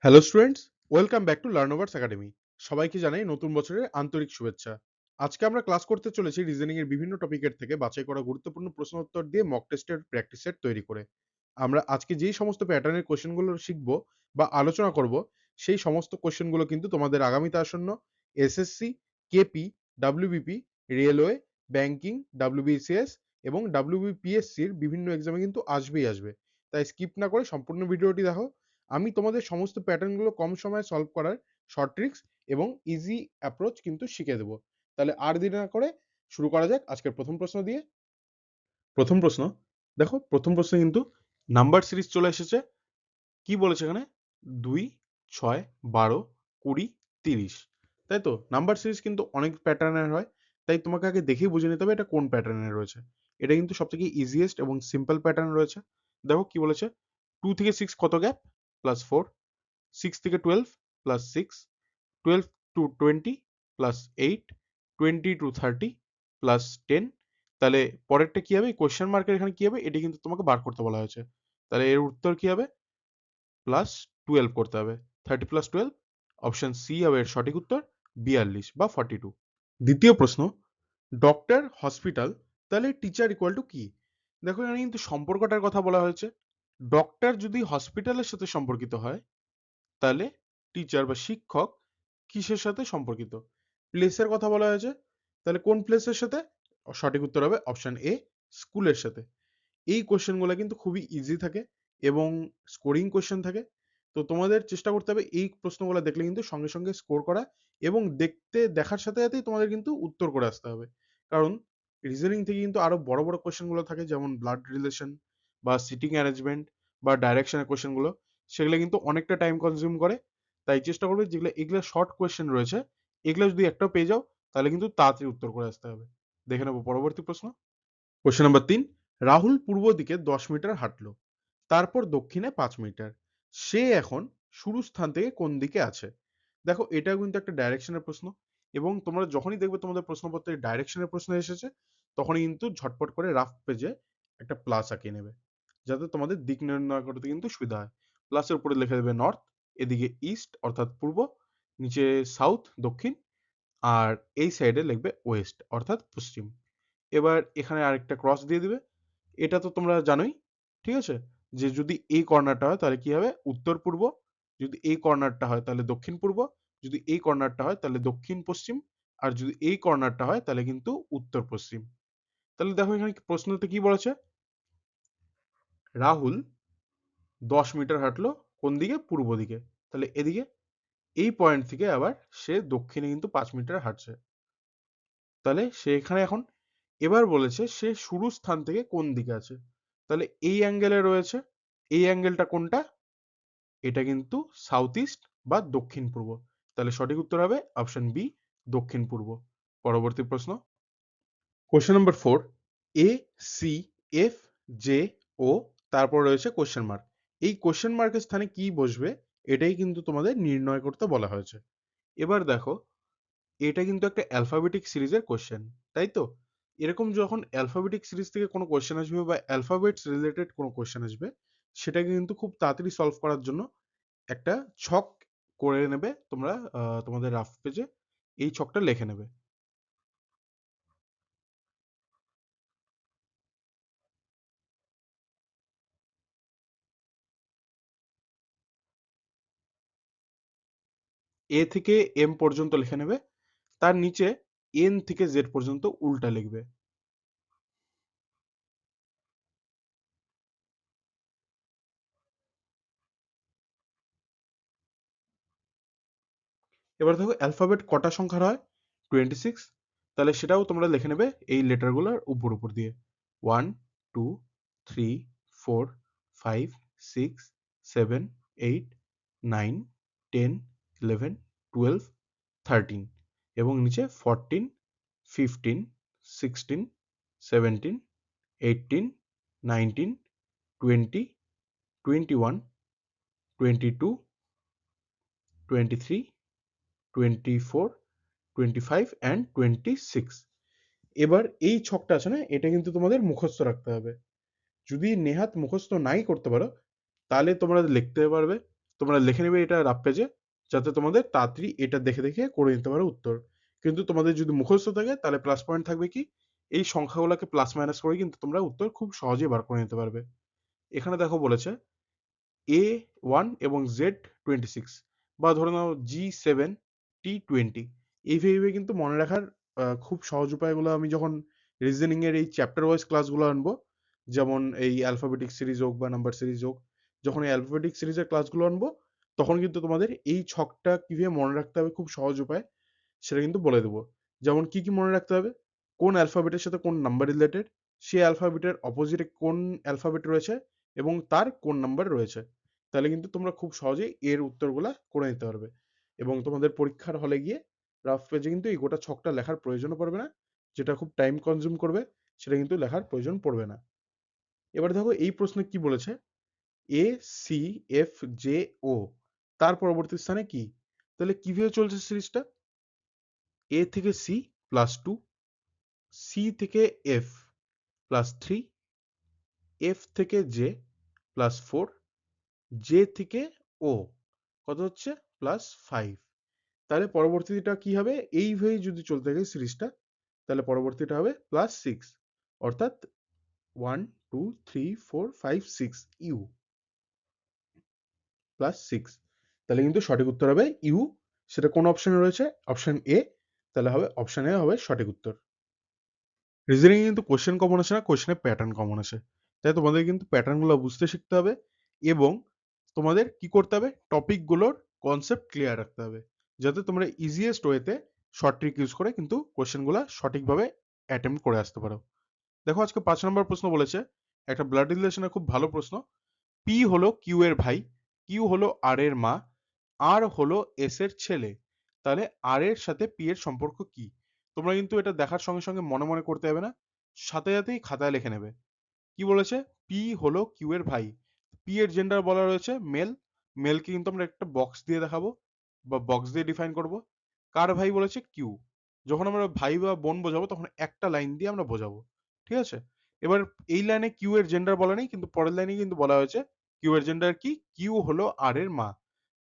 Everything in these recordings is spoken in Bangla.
Hello students, welcome back to Learnoverse academy. সবাইকে জানাই নতুন বছরের আন্তরিক শুভেচ্ছা। আজকে আমরা ক্লাস করতে চলেছি রিজনিং এর বিভিন্ন টপিকের থেকে বাছাই করা গুরুত্বপূর্ণ প্রশ্ন উত্তর দিয়ে মক টেস্টের প্র্যাকটিস সেট তৈরি করে। আমরা আজকে যেই সমস্ত প্যাটার্নের কোশ্চেনগুলো শিখব বা আলোচনা করব, সেই সমস্ত কোশ্চেনগুলো কিন্তু তোমাদের আগামীতে আসন্ন SSC, KP, WBP, railway, banking, WBCS এবং ডাব্লিউবিপিএসসির বিভিন্ন এক্সামে কিন্তু আসবেই আসবে। তাই স্কিপ না করে সম্পূর্ণ ভিডিওটি দেখো। আমি তোমাদের সমস্ত প্যাটার্নগুলো কম সময়ে সলভ করার শর্ট ট্রিক্স এবং ইজি অ্যাপ্রোচ কিন্তু শিখিয়ে দেবো। তাহলে আর দেরি না করে শুরু করা যাক আজকের প্রথম প্রশ্ন দিয়ে। প্রথম প্রশ্ন, দেখো প্রথম প্রশ্নে কিন্তু নাম্বার সিরিজ চলে এসেছে। কি বলেছে এখানে? 2, 6, 12, 20, 30, তাই তো? নাম্বার সিরিজ কিন্তু অনেক প্যাটার্নের হয়, তাই তোমাকে আগে দেখেই বুঝে নিতে হবে এটা কোন প্যাটার্নের রয়েছে। এটা কিন্তু সব থেকে ইজিয়েস্ট এবং সিম্পল প্যাটার্ন রয়েছে। দেখো কি বলেছে, 2 থেকে 6 কত গ্যাপ? +4, 6 থেকে 12 plus 6, 12 to 20 plus 8, 20 to 30 plus 10। তাহলে পরেরটা কি হবে? কোশ্চেন মার্কের এখানে কি হবে? এটি কিন্তু তোমাকে বার করতে বলা হয়েছে। তাহলে এর উত্তর কি হবে? প্লাস 12 করতে হবে। 30 প্লাস 12, অপশন সি হবে এর সঠিক উত্তর, 42 বা 42। দ্বিতীয় প্রশ্ন, ডক্টর, হসপিটাল, তাহলে টিচার ইকুয়াল টু কি? দেখো এখানে কিন্তু সম্পর্কটার কথা বলা হয়েছে। ডক্টর যদি হসপিটালের সাথে সম্পর্কিত হয়, তাহলে টিচার বা শিক্ষক কিসের সাথে সম্পর্কিত? প্লেসের কথা বলা হয়েছে, তাহলে কোন প্লেসের সাথে? সঠিক উত্তর হবে অপশন এ, স্কুলের সাথে। এই কোশ্চেনগুলো কিন্তু খুবই ইজি থাকে এবং স্কোরিং কোশ্চেন থাকে। তো তোমাদের চেষ্টা করতে হবে এই প্রশ্নগুলো দেখলে কিন্তু সঙ্গে সঙ্গে স্কোর করা এবং দেখার সাথে সাথেই তোমাদের কিন্তু উত্তর করে আসতে হবে। কারণ রিজনিং থেকে কিন্তু আরো বড় বড় কোশ্চেনগুলো থাকে, যেমন ব্লাড রিলেশন বা সিটিং অ্যারেঞ্জমেন্ট বা ডাইরেকশনের কোশ্চেনগুলো, সেগুলো কিন্তু অনেকটা টাইম কনজিউম করে। তাই চেষ্টা করবে যেগুলো এগুলো শর্ট কোশ্চেন রয়েছে, এগুলো যদি একটাও পেয়ে যাও তাহলে কিন্তু তাড়াতাড়ি উত্তর করে আসতে হবে। দেখে নেবো পরবর্তী প্রশ্ন। কোশ্চেন নাম্বার 3, রাহুল পূর্ব দিকে 10 মিটার হাঁটলো, তারপর দক্ষিণে 5 মিটার। সে এখন শুরু স্থান থেকে কোন দিকে আছে? দেখো এটাও কিন্তু একটা ডাইরেকশনের প্রশ্ন এবং তোমরা যখনই দেখবে তোমাদের প্রশ্নপত্রে ডাইরেকশনের প্রশ্ন এসেছে, তখনই কিন্তু ঝটপট করে রাফ পেজে একটা প্লাস আঁকিয়ে নেবে, যাতে তোমাদের দিক নির্ণয় করতে কিন্তু সুবিধা হয়। প্লাসের উপরে লিখে দেবে নর্থ, এদিকে ইস্ট অর্থাৎ পূর্ব, নিচে সাউথ দক্ষিণ, আর এই সাইডে লিখবে ওয়েস্ট অর্থাৎ পশ্চিম। এবার এখানে আরেকটা ক্রস দিয়ে দিবে। এটা তো তোমরা জানোই, ঠিক আছে? যে যদি এই কর্নারটা হয় তাহলে কি হবে? উত্তর পূর্ব, যদি এই কর্নারটা হয় তাহলে দক্ষিণ পূর্ব, যদি এই কর্নারটা হয় তাহলে দক্ষিণ পশ্চিম, আর যদি এই কর্নারটা হয় তাহলে কিন্তু উত্তর পশ্চিম। তাহলে দেখো এখানে প্রশ্নতে কি বলেছে? রাহুল 10 মিটার হাঁটলো কোন দিকে? পূর্ব দিকে। তাহলে এদিকে এই পয়েন্ট থেকে আবার সে দক্ষিণে কিন্তু 5 মিটার হাঁটছে। তাহলে সে এখানে এখন, এবার বলেছে সে শুরু স্থান থেকে কোন দিকে আছে। তাহলে এই অ্যাঙ্গেলে রয়েছে, এই অ্যাঙ্গেলটা কোনটা? এটা কিন্তু সাউথ ইস্ট বা দক্ষিণ পূর্ব। তাহলে সঠিক উত্তর হবে অপশন বি, দক্ষিণ পূর্ব। পরবর্তী প্রশ্ন, কোশ্চেন নাম্বার 4, এ, সি, এফ, জে, ও, তারপর রয়েছে কোশ্চেন মার্ক। এই কোশ্চেন মার্কের স্থানে কি বসবে এটাই কিন্তু তোমাদের নির্ণয় করতে বলা হয়েছে। এবার দেখো, এটা কিন্তু একটা অ্যালফাবেটিক সিরিজের কোশ্চেন, তাই তো? এরকম যখন অ্যালফাবেটিক সিরিজ থেকে কোনো কোশ্চেন আসবে বা অ্যালফাবেটস রিলেটেড কোনো কোশ্চেন আসবে, সেটাকে কিন্তু খুব তাড়াতাড়ি সলভ করার জন্য একটা ছক করে নেবে তোমরা। তোমাদের রাফ পেজে এই ছকটা লিখে নেবে। এ থেকে এম পর্যন্ত লিখে নেবে, তার নিচে এন থেকে জেড পর্যন্ত উল্টা লিখবে। এবার দেখো অ্যালফাবেট কটা সংখ্যার হয়? 26। তাহলে সেটাও তোমরা লিখে নেবে এই লেটারগুলোর উপর উপর দিয়ে। 1, 2, 3, 4, 5, 6, 7, 8, 9, 10, 11, 12, 13 এবং নিচে 14, 15, 16, 17, 18, 19, 20, 21, 22, 23, 24, 25 অ্যান্ড 26। এবার এই ছকটা আছে না, এটা কিন্তু তোমাদের মুখস্থ রাখতে হবে। যদি নেহাত মুখস্থ নাই করতে পারো, তাহলে তোমরা লিখতে পারবে তোমরা লিখে নেবে এটা রাফ পেজে, যাতে তোমাদের তাড়াতাড়ি এটা দেখে দেখে করে নিতে পারো উত্তর। কিন্তু তোমাদের যদি মুখস্থ থাকে তাহলে প্লাস পয়েন্ট থাকবে কি, এই সংখ্যাগুলোকে প্লাস মাইনাস করে কিন্তু তোমরা উত্তর খুব সহজেই বার করে নিতে পারবে। এখানে দেখো বলেছে A1 এবং Z26, বা ধরে নাও G7T20। এইভাবে কিন্তু মনে রাখার খুব সহজ উপায়গুলো আমি যখন রিজনিং এর এই চ্যাপ্টার ওয়াইজ ক্লাসগুলো আনবো, যেমন এই অ্যালফাবেটিক সিরিজ হোক বা নাম্বার সিরিজ হোক, যখন এই অ্যালফাবেটিক সিরিজের ক্লাসগুলো আনবো, তখন কিন্তু তোমাদের এই ছকটা কিভাবে মনে রাখতে হবে খুব সহজ উপায় সেটা কিন্তু বলে দেবো। যেমন কি কি মনে রাখতে হবে, কোন অ্যালফাবেটের সাথে কোন নাম্বার রিলেটেড, সেই অ্যালফাবেটের অপোজিটে কোন অ্যালফাবেট রয়েছে এবং তার কোন নাম্বার রয়েছে। তাহলে কিন্তু তোমরা খুব সহজেই এর উত্তরগুলা করে নিতে পারবে, এবং তোমাদের পরীক্ষার হলে গিয়ে রাফ পেজে কিন্তু এই গোটা ছকটা লেখার প্রয়োজনও পড়বে না, যেটা খুব টাইম কনজিউম করবে, সেটা কিন্তু লেখার প্রয়োজন পড়বে না। এবার দেখো এই প্রশ্নে কি বলেছে, ACFJO তার পরবর্তী স্থানে কি? তাহলে কিভাবে চলছে সিরিজটা, A থেকে C +2, C থেকে F +3, F থেকে J +4, J থেকে O কত হচ্ছে +5। তাহলে পরবর্তীটা কি হবে, এইভাবে যদি চলতে থাকে সিরিজটা, তাহলে পরবর্তীটা হবে +6, অর্থাৎ 1 2 3 4 5 6 ইউ +6। তাহলে কিন্তু সঠিক উত্তর হবে ইউ। সেটা কোন অপশনে রয়েছে? Option A. তাহলে হবে অপশন এ হবে সঠিক উত্তর। রিজনিং কিন্তু কোশ্চেন কমন আসে না, কোশ্চেনে প্যাটার্ন কমন আসে। তাই তোমাদের কিন্তু প্যাটার্নগুলো বুঝতে শিখতে হবে, এবং তোমাদের কি করতে হবে, টপিকগুলোর কনসেপ্ট ক্লিয়ার রাখতে হবে, যাতে তোমরা ইজিয়েস্ট ওয়েতে শর্ট ট্রিক ইউজ করে কিন্তু কোশ্চেনগুলো সঠিকভাবে অ্যাটেম্প্ট করে আসতে পারো। দেখো আজকে 5 নম্বর প্রশ্ন বলেছে, একটা ব্লাড রিলেশনের খুব ভালো প্রশ্ন। পি হলো কিউ এর ভাই, কিউ হলো আর এর মা, আর হলো এস এর ছেলে। তাহলে আর এর সাথে পি এর সম্পর্ক কি? তোমরা কিন্তু এটা দেখার সঙ্গে সঙ্গে মনে মনে করতে হবে না, সাথে সাথেই খাতায় লিখে নেবে। কি বলেছে, পি হলো কিউ এর ভাই, পি এর জেন্ডার বলা রয়েছে মেল, মেলকে কিন্তু আমরা একটা বক্স দিয়ে দেখাবো বা বক্স দিয়ে ডিফাইন করব। কার ভাই বলেছে কিউ, যখন আমরা ভাই বা বোন বোঝাবো তখন একটা লাইন দিয়ে আমরা বোঝাবো, ঠিক আছে। এবার এই লাইনে কিউ এর জেন্ডার বলা নেই, কিন্তু পরের লাইনে কিন্তু বলা হয়েছে কিউ এর জেন্ডার কি, কিউ হলো আর এর মা,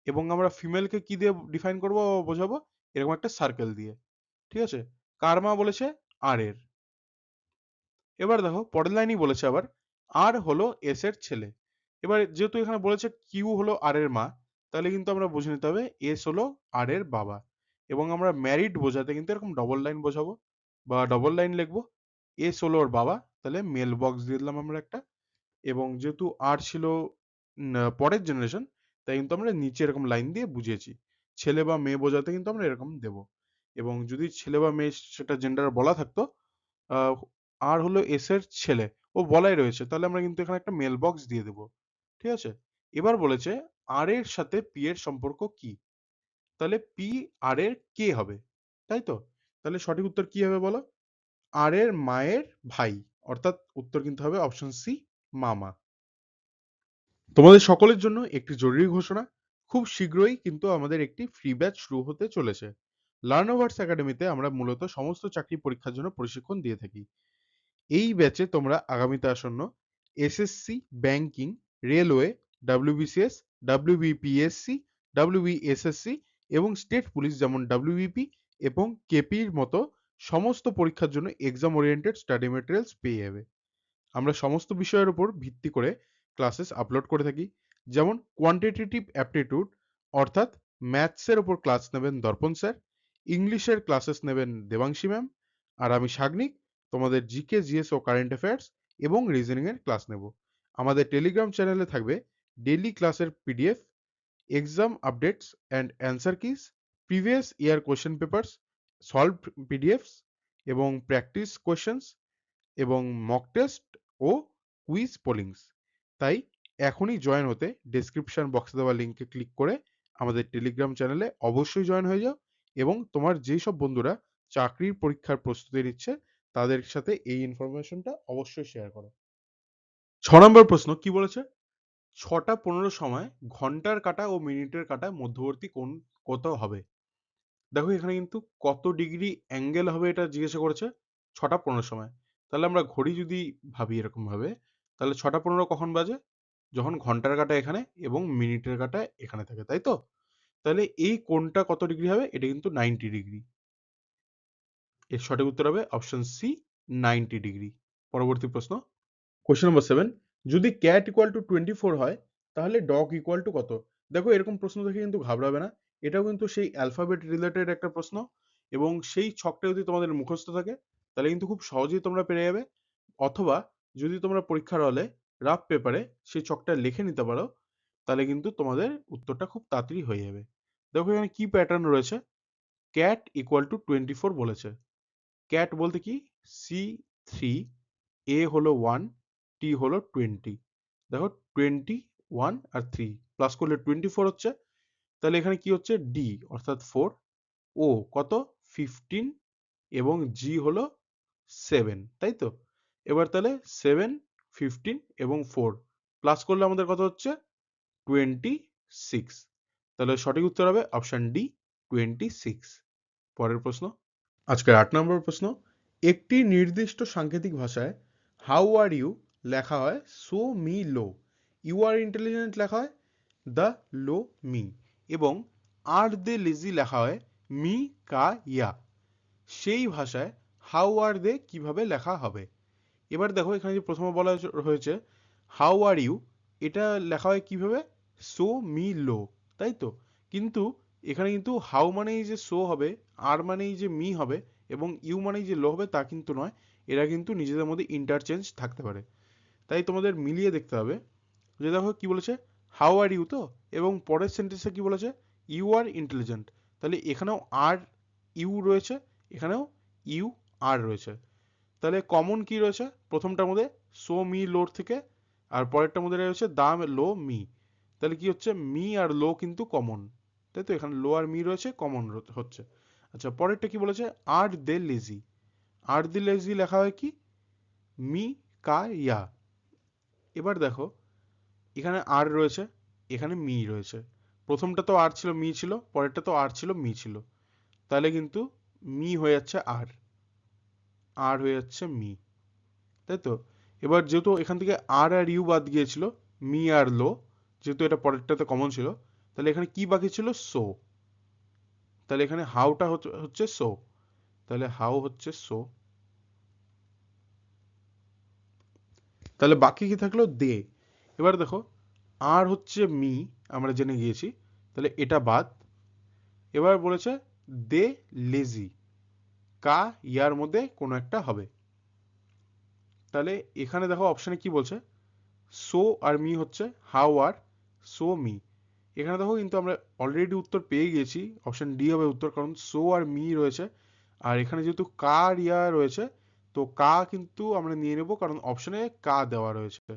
এবং আমরা ফিমেলকে কি দিয়ে ডিফাইন করবো বা বোঝাবো, এরকম একটা সার্কেল দিয়ে, ঠিক আছে। কার মা বলেছে আর এর। এবার দেখো পরের লাইনই বলেছে আবার আর হলো এস এর ছেলে। এবার যেহেতু এখানে বলেছে কিউ হলো আর এর মা, তাহলে কিন্তু আমরা বুঝে নিতে হবে এস হলো আর এর বাবা, এবং আমরা ম্যারিড বোঝাতে কিন্তু এরকম ডবল লাইন বোঝাবো বা ডবল লাইন লিখবো। এস হলো ওর বাবা, তাহলে মেল বক্স দিয়ে দিলাম আমরা একটা, এবং যেহেতু আর ছিল পরের জেনারেশন, তাই কিন্তু আমরা নিচে এরকম লাইন দিয়ে বুঝিয়েছি। ছেলে বা মেয়ে বোঝাতে কিন্তু আমরা এরকম দেব, এবং যদি ছেলে বা মেয়ে সেটা জেন্ডার বলা থাকতো, আহ, আর হলো এস এর ছেলে, ও বলাই রয়েছে, তাহলে আমরা কিন্তু এখানে একটা মেল বক্স দিয়ে দেবো, ঠিক আছে। এবার বলেছে আর এর সাথে পি এর সম্পর্ক কি, তাহলে পি আর এর কে হবে, তাই তো। তাহলে সঠিক উত্তর কি হবে বলো, আর এর মায়ের ভাই, অর্থাৎ উত্তর কিন্তু হবে অপশন সি, মামা। তোমাদের সকলের জন্য একটি জরুরি ঘোষণা, খুব শীঘ্রই কিন্তু আমাদের একটি ফ্রি ব্যাচ শুরু হতে চলেছে। লার্নোভার্স একাডেমিতে আমরা মূলত সমস্ত চাকরি পরীক্ষার জন্য প্রশিক্ষণ দিয়ে থাকি। এই ব্যাচে তোমরা আগামীতে আসন্ন SSC, banking, railway, WBCS, WBPSC, WBSSC এবং স্টেট পুলিশ যেমন ডব্লিউবিপি এবং কেপির মতো সমস্ত পরীক্ষার জন্য এক্সাম ওরিয়েন্টেড স্টাডি মেটেরিয়ালস পেয়ে যাবে। আমরা সমস্ত বিষয়ের উপর ভিত্তি করে ক্লাসেস আপলোড করে থাকি, যেমন কোয়ান্টিটেটিভ অ্যাপটিটিউড, অর্থাৎ ম্যাথসের উপর ক্লাস নেবেন দর্পণ স্যার, ইংলিশের ক্লাসেস নেবেন দেবাংশী ম্যাম, আর আমি সাগ্নিক তোমাদের জিকে, জিএস ও কারেন্ট অ্যাফেয়ার্স এবং রিজনিং এর ক্লাস নেব। আমাদের টেলিগ্রাম চ্যানেলে থাকবে ডেইলি ক্লাসের PDF, exam updates and answer kiss, previous year question papers, solve PDFs এবং প্র্যাকটিস কোশ্চেন্স এবং মক টেস্ট ও কুইজ পোলিংস। তাই এখনই জয়েন হতে ডেসক্রিপশন বক্সে দেওয়া লিঙ্কে ক্লিক করে আমাদের টেলিগ্রাম চ্যানেলে অবশ্যই জয়েন হয়ে যাও, এবং তোমার যেই সব বন্ধুরা চাকরির পরীক্ষার প্রস্তুতি নিচ্ছে তাদের সাথে এই ইনফরমেশনটা অবশ্যই শেয়ার করো। 6 নম্বর প্রশ্ন কি বলেছে, 6টা 15 সময় ঘন্টার কাঁটা ও মিনিটের কাঁটা মধ্যবর্তী কোণ কত হবে? দেখো এখানে কিন্তু কত ডিগ্রি অ্যাঙ্গেল হবে এটা জিজ্ঞাসা করেছে 6টা 15 সময়। তাহলে আমরা ঘড়ি যদি ভাবি এরকম ভাবে, তাহলে 6টা 15 কখন বাজে? যখন ঘন্টার কাঁটা এখানে এবং মিনিটের কাঁটা এখানে থাকে, তাই তো? তাহলে এই কোণটা কত ডিগ্রি হবে? এটা কিন্তু 90 ডিগ্রি। এর সঠিক উত্তর হবে অপশন সি, 90 ডিগ্রি। পরবর্তী প্রশ্ন, কোয়েশ্চেন নম্বর 7, যদি ক্যাট ইকুয়াল টু 24 হয় তাহলে ডগ ইকুয়াল টু কত? দেখো এরকম প্রশ্ন দেখে কিন্তু ঘাবড়াবে না, এটাও কিন্তু সেই অ্যালফাবেট রিলেটেড একটা প্রশ্ন, এবং সেই ছকটা যদি তোমাদের মুখস্থ থাকে তাহলে কিন্তু খুব সহজেই তোমরা পেরে যাবে। অথবা যদি তোমরা পরীক্ষার হলে রাফ পেপারে সেই ছকটা লিখে নিতে পারো, তাহলে কিন্তু তোমাদের উত্তরটা খুব তাড়াতাড়ি হয়ে যাবে। দেখো এখানে কি প্যাটার্ন রয়েছে, ক্যাট ইকুয়াল টু 24 বলেছে। ক্যাট বলতে কি, সি 3, এ হলো 1, টি হলো 20। দেখো 21 আর 3 প্লাস করলে 24 হচ্ছে। তাহলে এখানে কি হচ্ছে, ডি অর্থাৎ 4, ও কত 15, এবং জি হলো 7, তাই তো? এবার তাহলে 7, 15 এবং 4 প্লাস করলে আমাদের কত হচ্ছে, 26। তাহলে সঠিক উত্তর হবে অপশন ডি, 26। পরের প্রশ্ন, আজকের 8 নম্বর প্রশ্ন, একটি নির্দিষ্ট সাংকেতিক ভাষায় হাউ আর ইউ লেখা হয় so me low, you are intelligent লেখা হয় দ্য লো মি, এবং আর দে লেজি লেখা হয় মি কা ইয়া। সেই ভাষায় হাউ আর দে কিভাবে লেখা হবে? এবার দেখো এখানে যে প্রথমে বলা হয়েছে হাউ আর ইউ, এটা লেখা হয় কিভাবে, সো মি লো, তাই তো? কিন্তু এখানে কিন্তু হাউ মানেই যে সো হবে, আর মানেই যে মি হবে, এবং ইউ মানেই যে লো হবে তা কিন্তু নয়। এরা কিন্তু নিজেদের মধ্যে ইন্টারচেঞ্জ থাকতে পারে। তাই তোমাদের মিলিয়ে দেখতে হবে। যে দেখো কি বলেছে, হাউ আর ইউ তো, এবং পরের সেন্টেন্সে কি বলেছে, ইউ আর ইন্টেলিজেন্ট। তাহলে এখানেও আর ইউ রয়েছে, এখানেও ইউ আর রয়েছে। তাহলে কমন কি রয়েছে প্রথমটার মধ্যে, সো মি লোর থেকে, আর পরেরটার মধ্যে রয়েছে দা লো মি। তাহলে কি হচ্ছে, মি আর লো কিন্তু কমন, তাই তো? এখানে লো আর মি রয়েছে, কমন হচ্ছে। আচ্ছা পরেরটা কি বলেছে, আর দে লেজি। আর দে লেজি লেখা হয় কি, মি কা ইয়া। এবার দেখো এখানে আর রয়েছে, এখানে মি রয়েছে। প্রথমটা তো আর ছিল মি ছিল, পরেরটা তো আর ছিল মি ছিল। তাহলে কিন্তু মি হয়ে যাচ্ছে আর, আর হয়ে যাচ্ছে মি, তাই তো? এবার যেহেতু এখান থেকে আর আর ইউ বাদ গিয়েছিল, মি আর লো, যেহেতু এটা পরেরটাতে কমন ছিল, তাহলে এখানে কি বাকি ছিল, সো। তাহলে এখানে হাউটা হচ্ছে সো, তাহলে হাউ হচ্ছে সো। তাহলে বাকি কি থাকলো, দে। এবার দেখো আর হচ্ছে মি, আমরা জেনে গিয়েছি, তাহলে এটা বাদ। এবার বলেছে দে লেজি, কা ইয়ার মধ্যে কোনো একটা হবে। তাহলে এখানে দেখো অপশনে কি বলছে, সো আর মি হচ্ছে হাউ আর সো মি। এখানে দেখো কিন্তু আমরা অলরেডি উত্তর পেয়ে গিয়েছি, অপশন ডি হবে উত্তর, কারণ সো আর মি রয়েছে। আর এখানে যেহেতু কা আর ইয়া রয়েছে, তো কা কিন্তু আমরা নিয়ে নেব, কারণ অপশনে কা দেওয়া রয়েছে।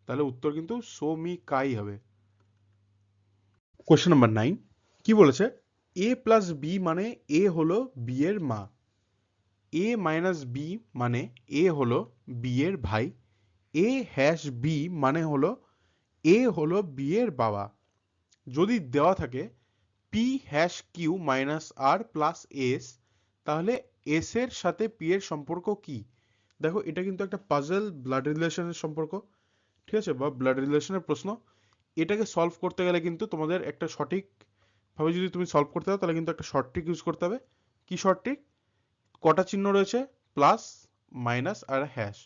তাহলে উত্তর কিন্তু সো মি কাই হবে। কোশ্চেন নাম্বার 9, কি বলেছে, এ প্লাস বি মানে এ হলো বি এর মা, এ মাইনাস বি মানে এ হলো বি এর ভাই, এ হ্যাশ বি মানে হলো এ হলো বি এর বাবা। যদি দেওয়া থাকে পি হ্যাশ কিউ মাইনাস আর প্লাস এস, তাহলে এস এর সাথে পি এর সম্পর্ক কি? দেখো এটা কিন্তু একটা পাজল ব্লাড রিলেশনের সম্পর্ক, ঠিক আছে, বা ব্লাড রিলেশনের প্রশ্ন। এটাকে সলভ করতে গেলে কিন্তু তোমাদের একটা সঠিক ভাবে যদি তুমি সলভ করতে চাও তাহলে কিন্তু একটা শর্ট ট্রিক ইউজ করতে হবে। কি শর্ট ট্রিক, কটা চিহ্ন রয়েছে, প্লাস, মাইনাস আর হ্যাশ,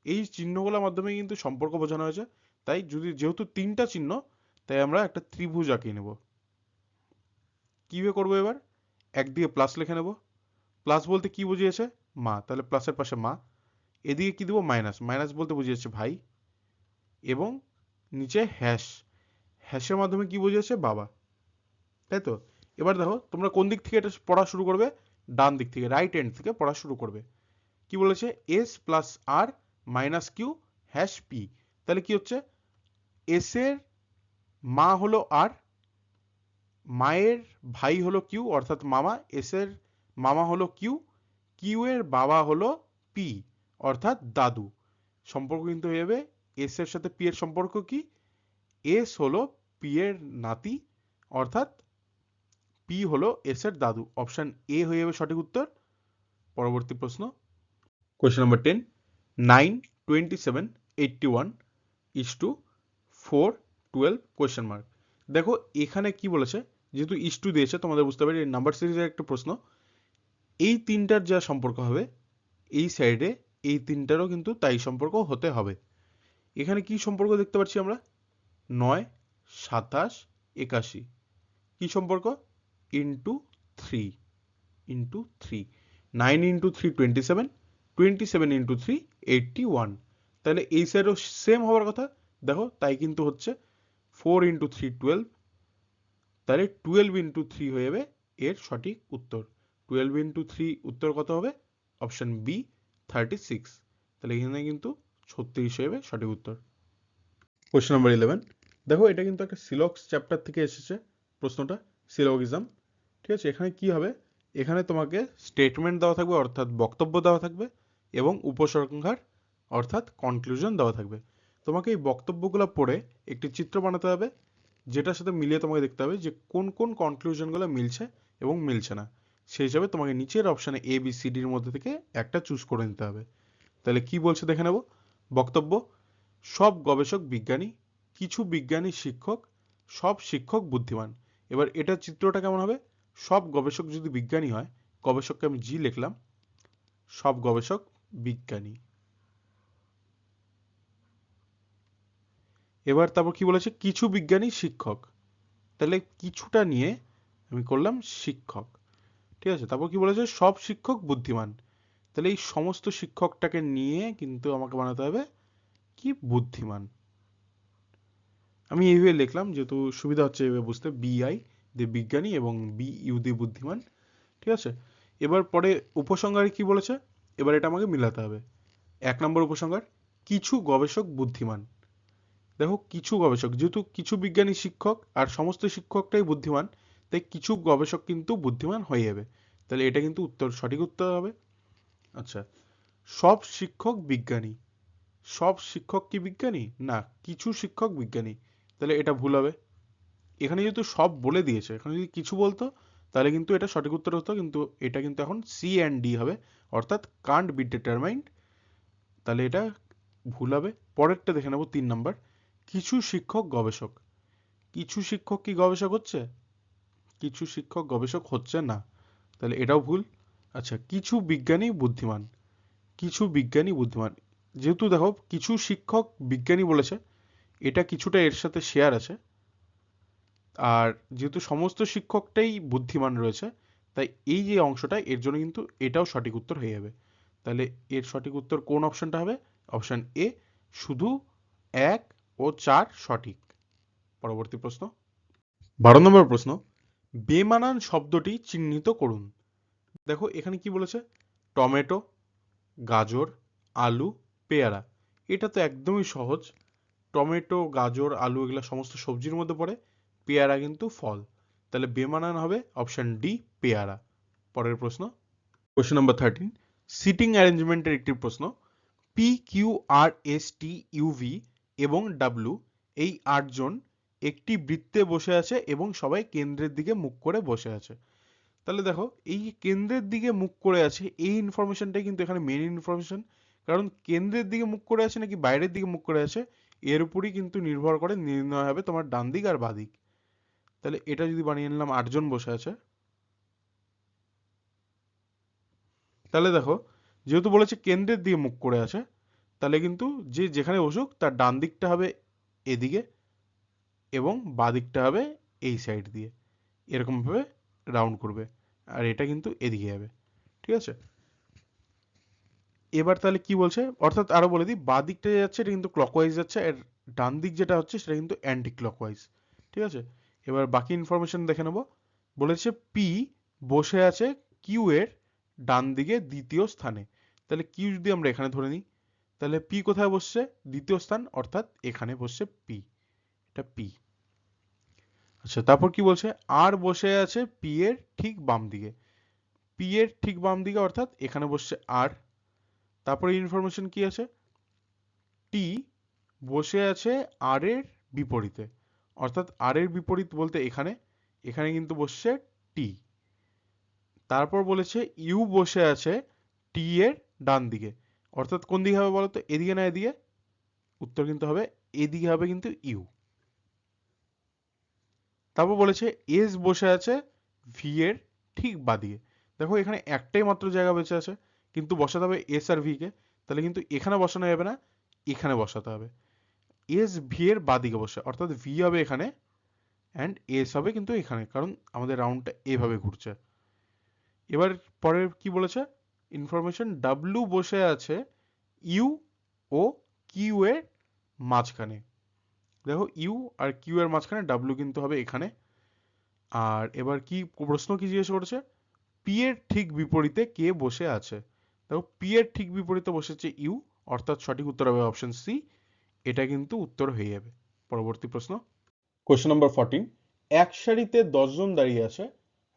এই চিহ্নগুলোর মাধ্যমে কিন্তু সম্পর্ক বোঝানো হয়েছে। তাই যদি যেহেতু তিনটা চিহ্ন, তাই আমরা একটা ত্রিভুজ আঁকিয়ে নেব। কিভাবে করবো এবার, একদিকে প্লাস লিখে নেব, প্লাস বলতে কি বুঝিয়েছে, মা, তাহলে প্লাসের পাশে মা। এদিকে কি দেবো, মাইনাস, মাইনাস বলতে বুঝিয়েছে ভাই, এবং নিচে হ্যাশ, হ্যাশের মাধ্যমে কি বুঝিয়েছে, বাবা, তাই তো? এবার দেখো তোমরা কোন দিক থেকে এটা পড়া শুরু করবে, ডান দিক থেকে, রাইট এন্ড থেকে পড়া শুরু করবে। কি বলেছে, এস প্লাস আর মাইনাস কিউ হ্যাশ পি। তাহলে কি হচ্ছে, এস এর মা হলো আর, মায়ের ভাই হলো কিউ অর্থাৎ মামা, এস এর মামা হলো কিউ, কিউ এর বাবা হলো পি অর্থাৎ দাদু। সম্পর্ক কিন্তু হয়ে যাবে, এস এর সাথে পি এর সম্পর্ক কি, এস হলো পি এর নাতি, অর্থাৎ পি হলো এস এর দাদু। অপশন এ হয়ে যাবে সঠিক উত্তর। পরবর্তী প্রশ্ন, question number 10, 9, 27, 81 is to 4 12 question mark. দেখো এখানে কি বলেছে, যেহেতু ইস্টু দিয়েছে তোমাদের বুঝতে পারি নাম্বার সিরিজের একটা প্রশ্ন, এই তিনটার যা সম্পর্ক হবে এই সাইডে এই তিনটারও কিন্তু তাই সম্পর্ক হতে হবে। এখানে কি সম্পর্ক দেখতে পাচ্ছি আমরা, 9 27 81 কি সম্পর্ক, ইন্টু 3 ইন্টু 3, 9 ইন্টু 3 27, 27 ইন্টু 3 81, তাহলে এই সাইডও সেম হওয়ার কথা। দেখো তাই কিন্তু হচ্ছে, 4 ইন্টু 3 12, তাহলে 12 ইন্টু 3 হয়ে যাবে এর সঠিক উত্তর। 12 ইন্টু 3 উত্তর কত হবে, অপশন বি 36, তাহলে এখানে কিন্তু 36 হয়ে যাবে সঠিক উত্তর। কোয়েশ্চেন নাম্বার 11, দেখো এটা কিন্তু একটা সিলক্স চ্যাপ্টার থেকে এসেছে প্রশ্নটা, সিলগিজম। ঠিক আছে, এখানে কি হবে, এখানে তোমাকে স্টেটমেন্ট দেওয়া থাকবে অর্থাৎ বক্তব্য দেওয়া থাকবে, এবং উপসংহার অর্থাৎ কনক্লুশন দেওয়া থাকবে। তোমাকে এই বক্তব্যগুলো পড়ে একটি চিত্র বানাতে হবে, যেটার সাথে মিলিয়ে তোমাকে দেখতে হবে যে কোন কোন কনক্লুশনগুলো মিলছে এবং মিলছে না। সেই হিসাবে তোমাকে নিচের অপশানে এ বি সি ডির মধ্যে থেকে একটা চুজ করে নিতে হবে। তাহলে কি বলছে দেখে নেব। বক্তব্য, সব গবেষক বিজ্ঞানী, কিছু বিজ্ঞানী শিক্ষক, সব শিক্ষক বুদ্ধিমান। এবার এটার চিত্রটা কেমন হবে, সব গবেষক যদি বিজ্ঞানী হয়, গবেষককে আমি জি লিখলাম, সব গবেষক বিজ্ঞানী। এবার তারপর কি বলেছে, কিছু বিজ্ঞানী শিক্ষক, তাহলে কিছুটা নিয়ে আমি করলাম শিক্ষক। ঠিক আছে, তারপর কি বলেছে, সব শিক্ষক বুদ্ধিমান, তাহলে এই সমস্ত শিক্ষকটাকে নিয়ে কিন্তু আমাকে বানাতে হবে কি, বুদ্ধিমান। আমি এইভাবে লিখলাম যেহেতু সুবিধা হচ্ছে এইভাবে বুঝতে, বিআই দিয়ে বিজ্ঞানী এবং বি ইউ দিয়ে বুদ্ধিমান। ঠিক আছে, এবার পরে উপসংহারে কি বলেছে, এবার এটা আমাকে মিলাতে হবে। 1 নম্বর উপসংহার, কিছু গবেষক বুদ্ধিমান। দেখো কিছু গবেষক, যেহেতু কিছু বিজ্ঞানী শিক্ষক আর সমস্ত শিক্ষকটাই বুদ্ধিমান, তাই কিছু গবেষক কিন্তু বুদ্ধিমান হয়ে যাবে, তাহলে এটা কিন্তু উত্তর, সঠিক উত্তর হবে। আচ্ছা, সব শিক্ষক বিজ্ঞানী, সব শিক্ষক কি বিজ্ঞানী না, কিছু শিক্ষক বিজ্ঞানী, তাহলে এটা ভুল হবে। এখানে যেহেতু সব বলে দিয়েছে, এখানে যদি কিছু বলতো তাহলে কিন্তু এটা সঠিক উত্তর হতো, কিন্তু এটা কিন্তু এখন সি অ্যান্ড ডি হবে, অর্থাৎ কান্ট বি ডিটারমাইন্ড, তাহলে এটা ভুল হবে। পরেরটা দেখে নেব 3 নাম্বার, কিছু শিক্ষক গবেষক। কিছু শিক্ষক কি গবেষক হচ্ছে, কিছু শিক্ষক গবেষক হচ্ছে না, তাহলে এটাও ভুল। আচ্ছা, কিছু বিজ্ঞানী বুদ্ধিমান, কিছু বিজ্ঞানী বুদ্ধিমান, যেহেতু দেখো কিছু শিক্ষক বিজ্ঞানী বলেছে, এটা কিছুটা এর সাথে শেয়ার আছে, আর যেহেতু সমস্ত শিক্ষকটাই বুদ্ধিমান রয়েছে, তাই এই যে অংশটা এর জন্য কিন্তু এটাও সঠিক উত্তর হয়ে যাবে। তাহলে এর সঠিক উত্তর কোন অপশনটা হবে, অপশন এ, শুধু 1 ও 4 সঠিক। পরবর্তী প্রশ্ন, 12 নম্বর প্রশ্ন, বেমানান শব্দটি চিহ্নিত করুন। দেখো এখানে কি বলেছে, টমেটো, গাজর, আলু, পেয়ারা। এটা তো একদমই সহজ, টমেটো গাজর আলু এগুলো সমস্ত সবজির মধ্যে পড়ে, পেয়ারা কিন্তু ফল, তাহলে বেমানান হবে অপশন ডি, পেয়ারা। পরের প্রশ্ন, কোশ্চেন নাম্বার 13, সিটিং অ্যারেঞ্জমেন্টের একটি প্রশ্ন, P Q R S T UV এবং ডাব্লিউ, এই 8 জন একটি বৃত্তে বসে আছে এবং সবাই কেন্দ্রের দিকে মুখ করে বসে আছে। তাহলে দেখো এই কেন্দ্রের দিকে মুখ করে আছে, এই ইনফরমেশনটাই কিন্তু এখানে মেন ইনফরমেশন, কারণ কেন্দ্রের দিকে মুখ করে আছে নাকি বাইরের দিকে মুখ করে আছে এর উপরই কিন্তু নির্ভর করে নির্ণয় হবে তোমার ডান দিক আর বাঁ দিক। তাহলে এটা যদি বানিয়ে নিলাম 8 জন বসে আছে, তাহলে দেখো যেহেতু বলেছে কেন্দ্রের দিকে মুখ করে আছে, তাহলে কিন্তু যে যেখানে বসুক তার ডান দিকটা হবে এদিকে এবং বাঁ দিকটা হবে এই সাইড দিয়ে, এরকম ভাবে রাউন্ড করবে, আর এটা কিন্তু এদিকে যাবে। ঠিক আছে, এবার তাহলে কি বলছে, অর্থাৎ আরো বলে দিই, বাঁ দিকটা যাচ্ছে এটা কিন্তু ক্লকওয়াইজ যাচ্ছে, আর ডান দিক যেটা হচ্ছে সেটা কিন্তু অ্যান্টি ক্লকওয়াইজ। ঠিক আছে, এবার বাকি ইনফরমেশন দেখে নেব। বলেছে পি বসে আছে কিউ এর ডান দিকে দ্বিতীয় স্থানে, তাহলে কিউ যদি আমরা এখানে ধরে নিই, তাহলে পি কোথায় বসছে, দ্বিতীয় স্থান, অর্থাৎ এখানে বসছে পি, এটা পি। আচ্ছা, তারপর কি বলছে, আর বসে আছে পি এর ঠিক বাম দিকে, পি এর ঠিক বাম দিকে অর্থাৎ এখানে বসছে আর। তারপরে ইনফরমেশন কি আছে, টি বসে আছে আর এর বিপরীতে, অর্থাৎ আর এর বিপরীত বলতে এখানে, এখানে কিন্তু বসছে টি। তারপর বলেছে ইউ বসে আছে টি এর ডান দিকে, অর্থাৎ কোন দিকে হবে বলতো, এদিকে না এদিকে, উত্তর কিন্তু হবে এদিকে হবে কিন্তু ইউ। তারপর বলেছে এস বসে আছে ভি এর ঠিক বাদিকে। দেখো এখানে একটাই মাত্র জায়গা বেঁচে আছে, কিন্তু বসাতে হবে এস আর ভি কে। তাহলে কিন্তু এখানে বসানো যাবে না, এখানে বসাতে হবে। এস ভি এর বাদিকে বসে, অর্থাৎ ভি হবে এখানে অ্যান্ড এস হবে কিন্তু এখানে, কারণ আমাদের রাউন্ডটা এভাবে ঘুরছে। এবার পরের কি বলেছে ইনফরমেশন, ডাব্লু বসে আছে ইউ ও কিউ এর মাঝখানে। দেখো ইউ আর কিউ এর মাঝখানে, ডাব্লু কিন্তু হবে এখানে। আর এবার কি প্রশ্ন কি জিজ্ঞেস করেছে, পি এর ঠিক বিপরীতে কে বসে আছে। দেখো পি এর ঠিক বিপরীতে বসেছে ইউ, অর্থাৎ সঠিক উত্তর হবে অপশন সি। এটা কিন্তু উত্তর হয়ে যাবে। পরবর্তী প্রশ্ন, কোয়েশ্চেন নাম্বার 14, এক সারিতে 10 জন দাঁড়িয়ে আছে,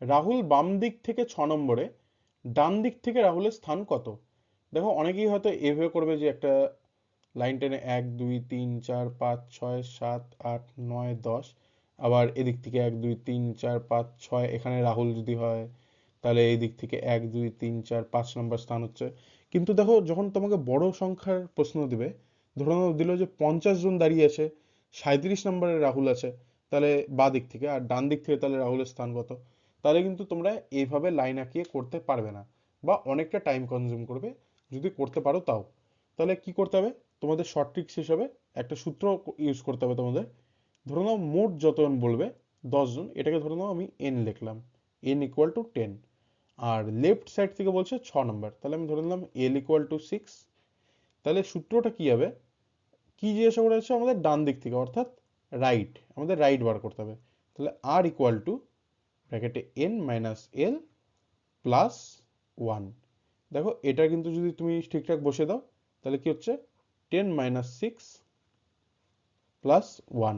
রাহুল বাম দিক থেকে 6 নম্বরে, ডান দিক থেকে রাহুলের স্থান কত। দেখো অনেকেই হয়তো এভাবে করবে যে একটা লাইন টেনে 1 2 3 4 5 6 7 8 9 10, আবার এদিক থেকে 1 2 3 4 5 6, এখানে রাহুল যদি হয় তাহলে এই দিক থেকে 1 2 3 4 5 নম্বর স্থান হচ্ছে। কিন্তু দেখো যখন তোমাকে বড় সংখ্যার প্রশ্ন দিবে, ধরে নাও দিল যে 50 জন দাঁড়িয়ে আছে, 37 নম্বরে রাহুল আছে, তাহলে বাঁ দিক থেকে, আর ডান দিক থেকে তাহলে রাহুলের স্থান কত, তাহলে কিন্তু তোমরা এইভাবে লাইন আঁকিয়ে করতে পারবে না, বা অনেকটা টাইম কনজিউম করবে যদি করতে পারো তাও। তাহলে কি করতে হবে, তোমাদের শর্ট ট্রিক্স হিসাবে একটা সূত্র ইউজ করতে হবে তোমাদের। ধরে নাও মোট যতজন বলবে 10 জন, এটাকে ধরে নাও আমি এন লিখলাম, এন ইকুয়াল টু 10। আর লেফট সাইড থেকে বলছে 6 নম্বর, তাহলে আমি ধরে নিলাম এল ইকুয়াল টু 6। তাহলে সূত্রটা কি হবে, কি জিজ্ঞাসা করা হচ্ছে আমাদের ডান দিক থেকে, অর্থাৎ রাইট, আমাদের রাইট বার করতে হবে। তাহলে আর ইকুয়াল টু ব্র্যাকেটে এন মাইনাস এল প্লাস 1। দেখো এটা কিন্তু যদি তুমি ঠিকঠাক বসে দাও, তাহলে কি হচ্ছে 10 minus 6 plus 1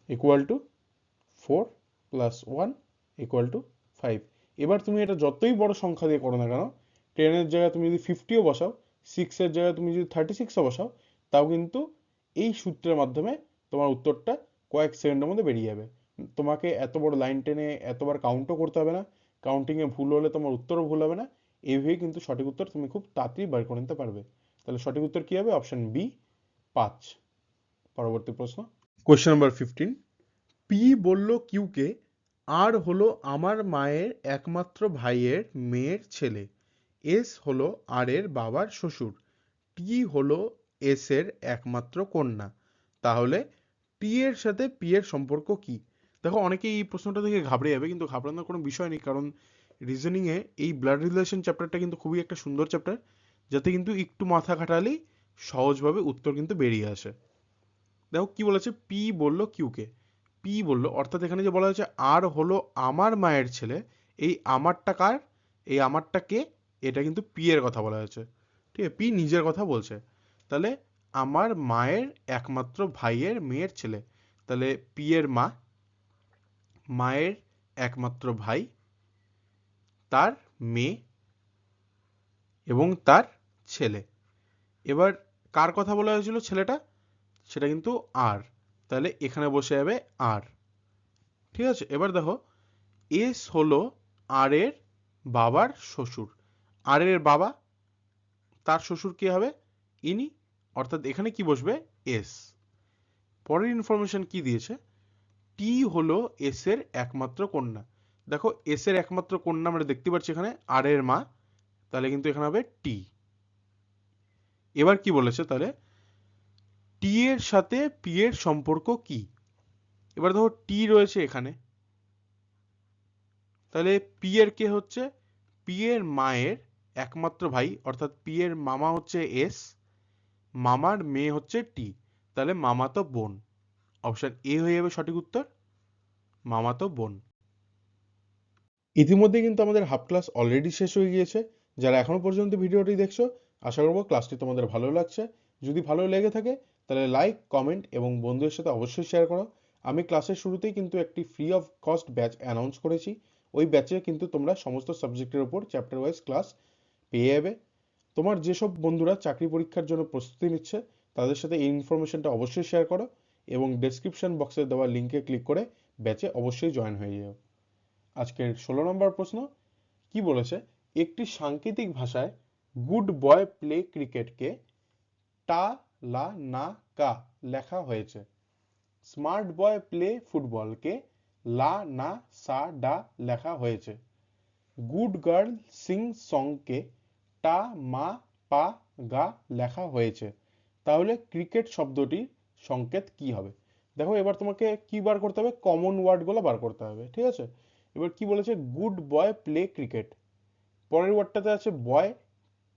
equal to 4 plus 1 equal to 5। এবার তুমি এটা যতই বড় সংখ্যা দিয়ে করো না কেন, 10 এর জায়গায় তুমি যদি 50ও বসাও, 6 এর জায়গায় তুমি যদি 36ও বসাও, তাও কিন্তু এই সূত্রের মাধ্যমে তোমার উত্তরটা কয়েক সেকেন্ডের মধ্যে বেরিয়ে যাবে। তোমাকে এত বড় লাইন টেনে এতবার কাউন্টও করতে হবে না, কাউন্টিংয়ে ভুল হলে তোমার উত্তরও ভুল হবে না, এইভাবেই কিন্তু সঠিক উত্তর তুমি খুব তাড়াতাড়ি বার করে নিতে পারবে। তাহলে সঠিক উত্তর কি হবে, অপশন বি 5। পরবর্তী প্রশ্ন, কোয়েশ্চেন নাম্বার 15, পি বলল কিউকে আর হলো আমার মায়ের একমাত্র ভাইয়ের মেয়ের ছেলে, এস হলো আর এর বাবার শ্বশুর, টি হলো এস এর একমাত্র কন্যা, তাহলে টি এর সাথে পি এর সম্পর্ক কি। দেখো অনেকেই এই প্রশ্নটা দেখে ঘাবড়ে যাবে, কিন্তু ঘাবড়ানোর কোনো বিষয় নেই, কারণ রিজনিং এ এই ব্লাড রিলেশন চ্যাপ্টারটা কিন্তু খুবই একটা সুন্দর চ্যাপ্টার, যাতে কিন্তু একটু মাথা খাটালেই সহজভাবে উত্তর কিন্তু বেরিয়ে আসে। দেখো কি বলেছে, পি বলল কিউকে, পি বলল, অর্থাৎ এখানে যে বলা হয়েছে আর হলো আমার মায়ের ছেলে, এই আমারটা কার, এই আমারটা কে, এটা কিন্তু পি এর কথা বলা হয়েছে। ঠিক আছে, পি নিজের কথা বলছে। তাহলে আমার মায়ের একমাত্র ভাইয়ের মেয়ের ছেলে, তাহলে পি এর মা, মায়ের একমাত্র ভাই, তার মেয়ে এবং তার ছেলে। এবার কার কথা বলা হয়েছিল ছেলেটা, সেটা কিন্তু আর, তাহলে এখানে বসে যাবে আর। ঠিক আছে, এবার দেখো এস হলো আর এর বাবার শ্বশুর, আর এর বাবা, তার শ্বশুর কে হবে, ইনি, অর্থাৎ এখানে কি বসবে, এস। পরের ইনফরমেশন কি দিয়েছে, টি হলো এস এর একমাত্র কন্যা। দেখো এস এর একমাত্র কন্যা আমরা দেখতে পাচ্ছি এখানে আর এর মা, তাহলে কিন্তু এখানে হবে টি। এবার কি বলেছে, তাহলে টি এর সাথে পি এর সম্পর্ক কি। এবার দেখো টি রয়েছে এখানে, তাহলে পি এর কে হচ্ছে, পি এর মায়ের একমাত্র ভাই, অর্থাৎ পি এর মামা হচ্ছে এস, মামার মেয়ে হচ্ছে টি, তাহলে মামাতো বোন। অপশন এ হয়ে যাবে সঠিক উত্তর, মামাতো বোন। ইতিমধ্যে কিন্তু আমাদের হাফ ক্লাস অলরেডি শেষ হয়ে গিয়েছে। যারা এখনো পর্যন্ত ভিডিওটি দেখছো, আশা করবো ক্লাসটি তোমাদের ভালো লাগছে। যদি ভালো লেগে থাকে তাহলে লাইক, কমেন্ট এবং বন্ধুদের সাথে অবশ্যই শেয়ার করো। আমি ক্লাসের শুরুতেই কিন্তু একটি free of cost batch announce করেছি। ওই ব্যাচে কিন্তু তোমরা সমস্ত সাবজেক্টের উপর চ্যাপ্টার ওয়াইজ ক্লাস পেয়ে যাবে। তোমার যেসব বন্ধুরা চাকরি পরীক্ষার জন্য প্রস্তুতি নিচ্ছে, তাদের সাথে এই ইনফরমেশনটা অবশ্যই শেয়ার করো এবং ডেসক্রিপশন বক্সে দেওয়া লিঙ্কে ক্লিক করে ব্যাচে অবশ্যই জয়েন হয়ে যাও। আজকের 16 নম্বর প্রশ্ন কি বলেছে, একটি সাংকেতিক ভাষায় গুড বয় প্লে ক্রিকেটকে টা লা না কা লেখা হয়েছে, স্মার্ট বয় প্লে ফুটবলকে লা না সা ডা লেখা হয়েছে। গুড গার্ল সিং সংকে টা মা পা গা লেখা হয়েছে। তাহলে ক্রিকেট শব্দটির সংকেত কি হবে? দেখো এবার তোমাকে কি বার করতে হবে, কমন ওয়ার্ড গুলো বার করতে হবে, ঠিক আছে? এবার কি বলেছে, গুড বয় প্লে ক্রিকেট, পরের ওয়ার্ডটাতে আছে বয়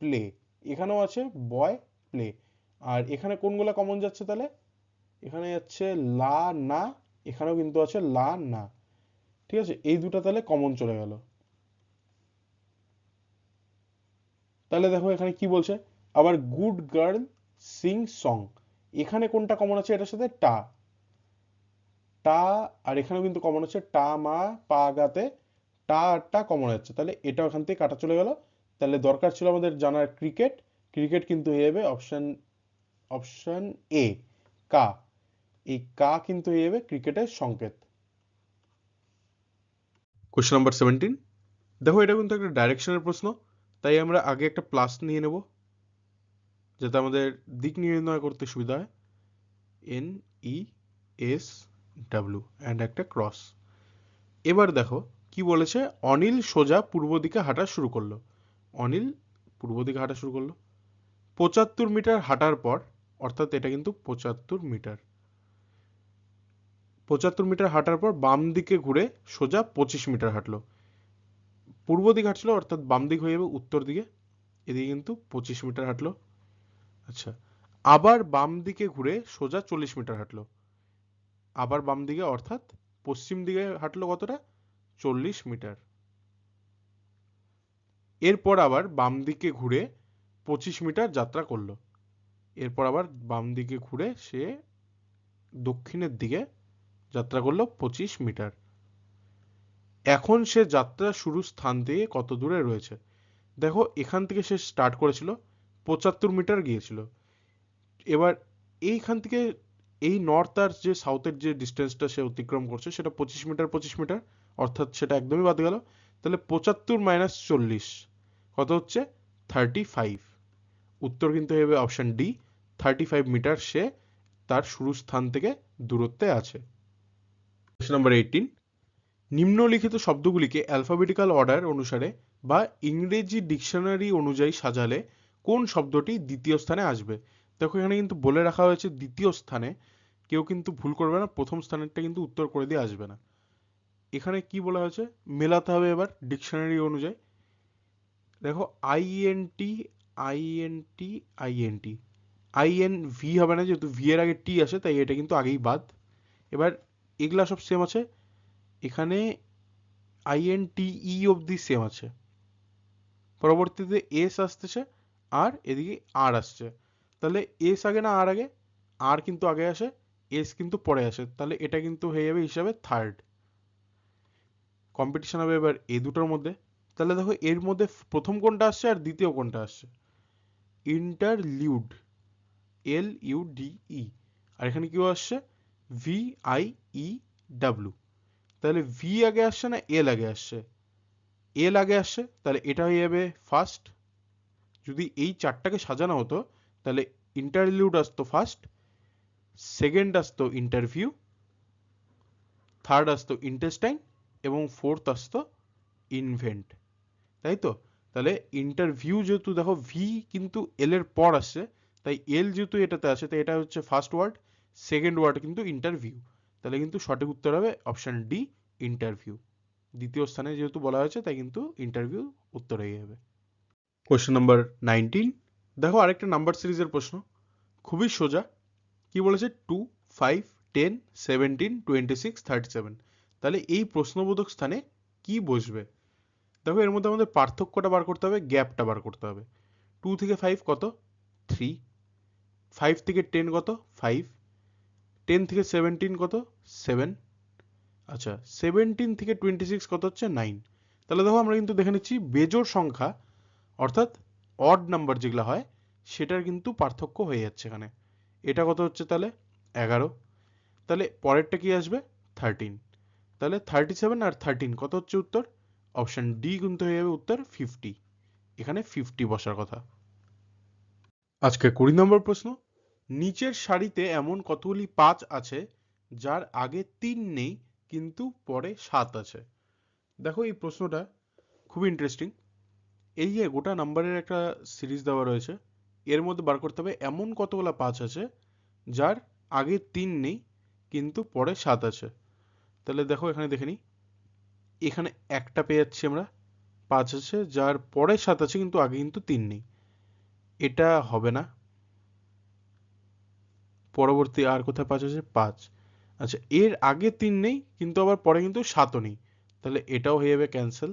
প্লে, এখানেও আছে বয় প্লে, আর এখানে কোনগুলো কমন যাচ্ছে তাহলে? এখানে যাচ্ছে লা না, এখানেও কিন্তু আছে লা না, ঠিক আছে? এই দুটো তাহলে কমন চলে গেল। তাহলে দেখো এখানে কি বলছে, আবার গুড গার্ল সিং সং, এখানে কোনটা কমন আছে এটার সাথে? টা টা, আর এখানেও কিন্তু কমন আছে টা মা পা গাতে, টা আর টা কমন আছে, তাহলে এটা ওখান থেকে কাটা চলে গেল। তাহলে দরকার ছিল আমাদের জানার ক্রিকেট, ক্রিকেট কিন্তু হয়ে যাবে অপশন অপশন এ কা, এই কা কিন্তু হয়ে যাবে ক্রিকেটের সংকেত। কোশ্চেন নাম্বার 17, দেখো এটা কিন্তু একটা ডাইরেকশনের প্রশ্ন, তাই আমরা আগে একটা প্লাস নিয়ে নেব যাতে আমাদের দিক নির্ণয় করতে সুবিধা হয়। N E S W and একটা ক্রস। এবার দেখো কি বলেছে, অনিল সোজা পূর্ব দিকে হাঁটা শুরু করলো। অনিল পূর্ব দিকে হাঁটা শুরু করলো 75 মিটার হাঁটার পর, অর্থাৎ এটা কিন্তু 75 মিটার, 75 মিটার হাঁটার পর বাম দিকে ঘুরে সোজা 25 মিটার হাঁটলো। পূর্ব দিকে হাঁটছিল অর্থাৎ বাম দিক হয়ে যাবে উত্তর দিকে, এদিকে কিন্তু 25 মিটার হাঁটলো। আচ্ছা, আবার বাম দিকে ঘুরে সোজা 40 মিটার হাঁটলো, আবার বাম দিকে অর্থাৎ পশ্চিম দিকে হাঁটলো কতটা? 40 মিটার। এরপর আবার বাম দিকে ঘুরে 25 মিটার যাত্রা করলো, এরপর আবার বাম দিকে ঘুরে সে দক্ষিণের দিকে যাত্রা করলো 25 মিটার। এখন সে যাত্রা শুরু স্থান থেকে কত দূরে রয়েছে? দেখো এখান থেকে সে স্টার্ট করেছিল, 75 মিটার গিয়েছিল। এবার এইখান থেকে এই নর্থ আর যে সাউথের যে ডিস্টেন্সটা সে অতিক্রম করছে সেটা 25 মিটার 25 মিটার, অর্থাৎ সেটা একদমই বাদ গেল। তাহলে 75 মাইনাস 40 কত হচ্ছে? 35। উত্তর কিন্তু হবে অপশন ডি, 35 মিটার সে তার শুরু স্থান থেকে দূরত্বে আছে। কোশ্চেন নাম্বার 18, নিম্নলিখিত শব্দগুলিকে অ্যালফাবেটিক্যাল অর্ডার অনুসারে বা ইংরেজি ডিকশনারি অনুযায়ী সাজালে কোন শব্দটি দ্বিতীয় স্থানে আসবে? দেখো এখানে কিন্তু বলে রাখা হয়েছে দ্বিতীয় স্থানে, কেউ কিন্তু ভুল করবে না, প্রথম স্থানেরটা কিন্তু উত্তর করে দিয়ে আসবে না। এখানে কি বলা হয়েছে, মেলাতে হবে এবার ডিকশনারি অনুযায়ী। দেখো int int int, in V হবে না, যেহেতু ভি এর আগে টি আসে তাই এটা কিন্তু আগেই বাদ। এবার এগুলা সব সেম আছে, এখানে আইএনটিই অবধি সেম আছে, পরবর্তীতে এস আসতেছে আর এদিকে আর আসছে, তাহলে এস আগে না আর আগে? আর কিন্তু আগে আসে, এস কিন্তু পরে আসে, তাহলে এটা কিন্তু হয়ে যাবে হিসাবে থার্ড। কম্পিটিশন হবে এবার এই দুটোর মধ্যে। তাহলে দেখো এর মধ্যে প্রথম কোনটা আসছে আর দ্বিতীয় কোনটা আসছে? Interlude, L U D E, আর এখানে কি আসছে? V I E W. তাহলে ভি আগে আসছে না এল আগে আসছে? এল আগে আসছে, তাহলে এটা হয়ে যাবে ফার্স্ট। যদি এই চারটাকে সাজানো হতো তাহলে ইন্টারলিউড আসতো ফার্স্ট, সেকেন্ড আসতো ইন্টারভিউ, থার্ড আসতো ইন্টেস্টাইন এবং ফোর্থ আসতো ইনভেন্ট, তাই তো? তাহলে ইন্টারভিউ যেহেতু দেখো ভি কিন্তু এল এর পর আসছে, তাই এল যেহেতু এটাতে আসে তাই এটা হচ্ছে ফার্স্ট ওয়ার্ড, সেকেন্ড ওয়ার্ড কিন্তু ইন্টারভিউ, তাহলে কিন্তু সঠিক উত্তর হবে অপশন ডি ইন্টারভিউ। দ্বিতীয় স্থানে যেহেতু বলা হয়েছে তাই কিন্তু ইন্টারভিউ উত্তর হয়ে যাবে। কোশ্চেন নাম্বার 19, দেখো আরেকটা নাম্বার সিরিজের প্রশ্ন, খুবই সোজা। কি বলেছে? 2, 5, 10, 17, 26, 37, তাহলে এই প্রশ্নবোধক স্থানে কি বসবে? দেখো এর মধ্যে আমাদের পার্থক্যটা বার করতে হবে, গ্যাপটা বার করতে হবে। 2 থেকে 5 কত? 3। 5 থেকে 10 কত? 5। 10 থেকে 17 কত? 7। আচ্ছা 17 থেকে 26 কত হচ্ছে? 9। তাহলে দেখো আমরা কিন্তু দেখে নিচ্ছি বেজোড় সংখ্যা অর্থাৎ অড নাম্বার যেগুলো হয় সেটার কিন্তু পার্থক্য হয়ে যাচ্ছে এখানে। এটা কত হচ্ছে তাহলে? 11। তাহলে পরেরটা কি আসবে? 13। তাহলে 37 আর 13 কত হচ্ছে উত্তর? অপশন ডি কিন্তু হয়ে যাবে উত্তর 50। এখানে 50 বসার কথা। আজকে 20 নম্বর প্রশ্ন, নিচের সারিতে এমন কতগুলি 5 আছে যার আগে 3 নেই কিন্তু পরে 7 আছে। দেখো এই প্রশ্নটা খুবই ইন্টারেস্টিং। এই যে গোটা নাম্বারের একটা সিরিজ দেওয়া রয়েছে, এর মধ্যে বার করতে হবে এমন কতগুলা 5 আছে যার আগে 3 নেই কিন্তু পরে 7 আছে। তাহলে দেখো এখানে দেখে নিই, এখানে একটা পেয়ে যাচ্ছি আমরা, 5 আছে যার পরে 7 আছে কিন্তু আগে কিন্তু 3 নেই। এটা হবে না। পরবর্তী আর কোথায় 5 আছে? 5। আচ্ছা, এর আগে 3 নেই কিন্তু আবার পরে কিন্তু 7ও নেই, তাহলে এটাও হয়ে যাবে ক্যান্সেল।